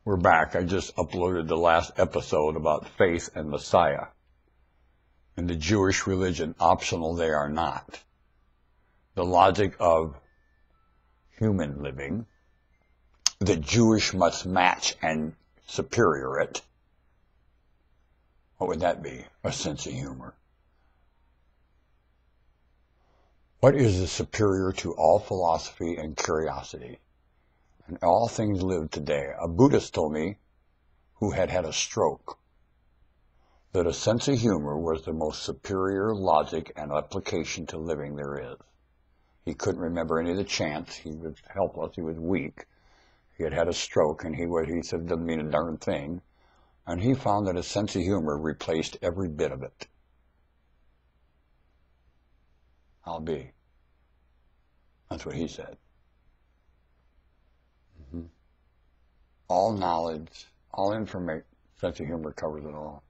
We're back. I just uploaded the last episode about faith and Messiah. In the Jewish religion, optional they are not. The logic of human living, the Jewish must match and superior it. What would that be? A sense of humor. What is the superior to all philosophy and curiosity? And all things lived today. A Buddhist told me, who had had a stroke, that a sense of humor was the most superior logic and application to living there is. He couldn't remember any of the chants. He was helpless. He was weak. He had had a stroke, and he said it doesn't mean a darn thing. And he found that a sense of humor replaced every bit of it. I'll be. That's what he said. All knowledge, all information, sense of humor covers it all.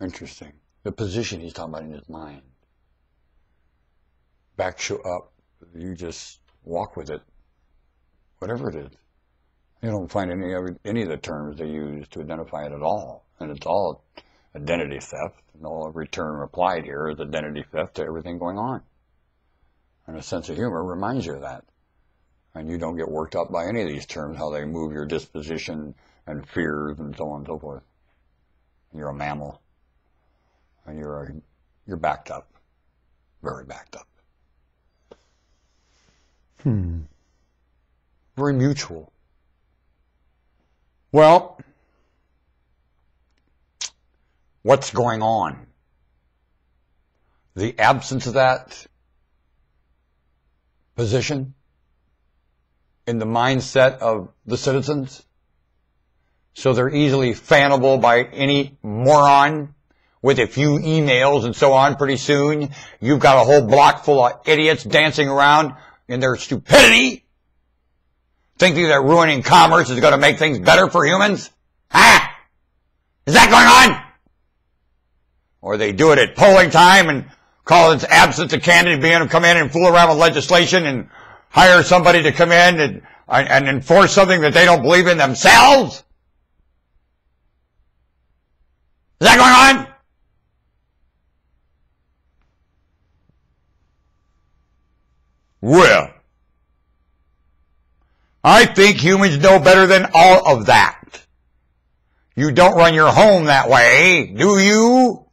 Interesting. The position he's talking about in his mind. Back show up, you just walk with it, whatever it is. You don't find any of the terms they use to identify it at all. And it's all identity theft. And all every term applied here is identity theft to everything going on. And a sense of humor reminds you of that. And you don't get worked up by any of these terms, how they move your disposition and fears and so on and so forth. You're a mammal. And you're backed up. Very backed up. Very mutual. Well, what's going on? The absence of that position in the mindset of the citizens, so they're easily fannable by any moron with a few emails and so on. Pretty soon, you've got a whole block full of idiots dancing around in their stupidity, thinking that ruining commerce is going to make things better for humans. Ah! Is that going on? Or they do it at polling time and call it absence of candidate being able to come in and fool around with legislation and hire somebody to come in and enforce something that they don't believe in themselves? Is that going on? Well, I think humans know better than all of that. You don't run your home that way, do you?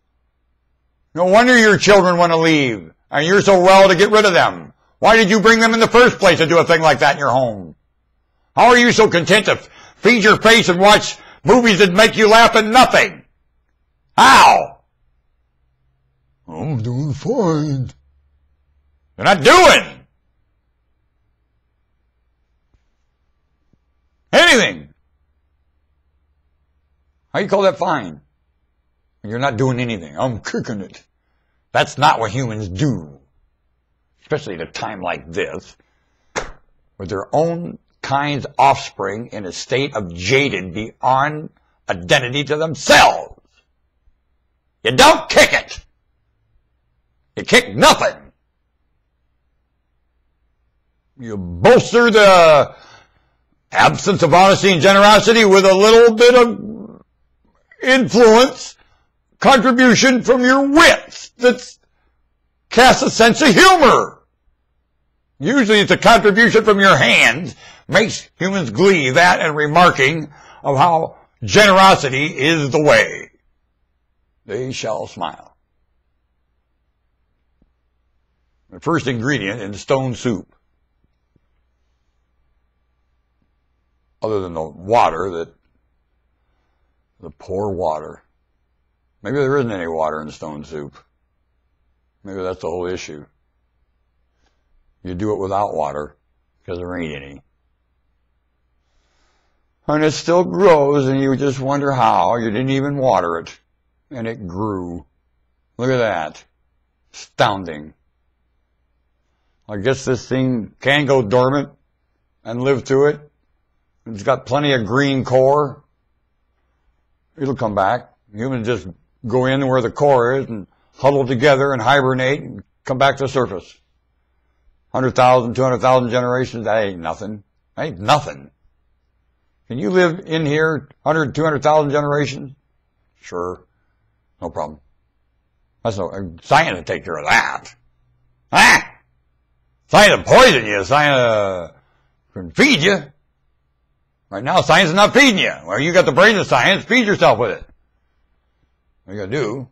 No wonder your children want to leave, and you're so well to get rid of them. Why did you bring them in the first place to do a thing like that in your home? How are you so content to feed your face and watch movies that make you laugh at nothing? How? I'm doing fine. You're not doing anything. How you call that fine? You're not doing anything. I'm kicking it. That's not what humans do. Especially at a time like this, with their own kind's offspring in a state of jaded beyond identity to themselves. You don't kick it. You kick nothing. You bolster the absence of honesty and generosity with a little bit of influence, contribution from your wits that's casts a sense of humor. Usually it's a contribution from your hands, makes humans glee, that and remarking of how generosity is the way. They shall smile. The first ingredient in stone soup, other than the water, the poor water. Maybe there isn't any water in stone soup. Maybe that's the whole issue. You do it without water because there ain't any. And it still grows and you just wonder how. You didn't even water it. And it grew. Look at that. Astounding. I guess this thing can go dormant and live through it. It's got plenty of green core. It'll come back. Humans just go in where the core is and huddle together and hibernate and come back to the surface. 100,000, 200,000 generations, that ain't nothing. That ain't nothing. Can you live in here 100, 200,000 generations? Sure. No problem. That's no, science will take care of that. Ah! Science will poison you. Science can feed you. Right now, science is not feeding you. Well, you got the brain of science. Feed yourself with it. What you gotta do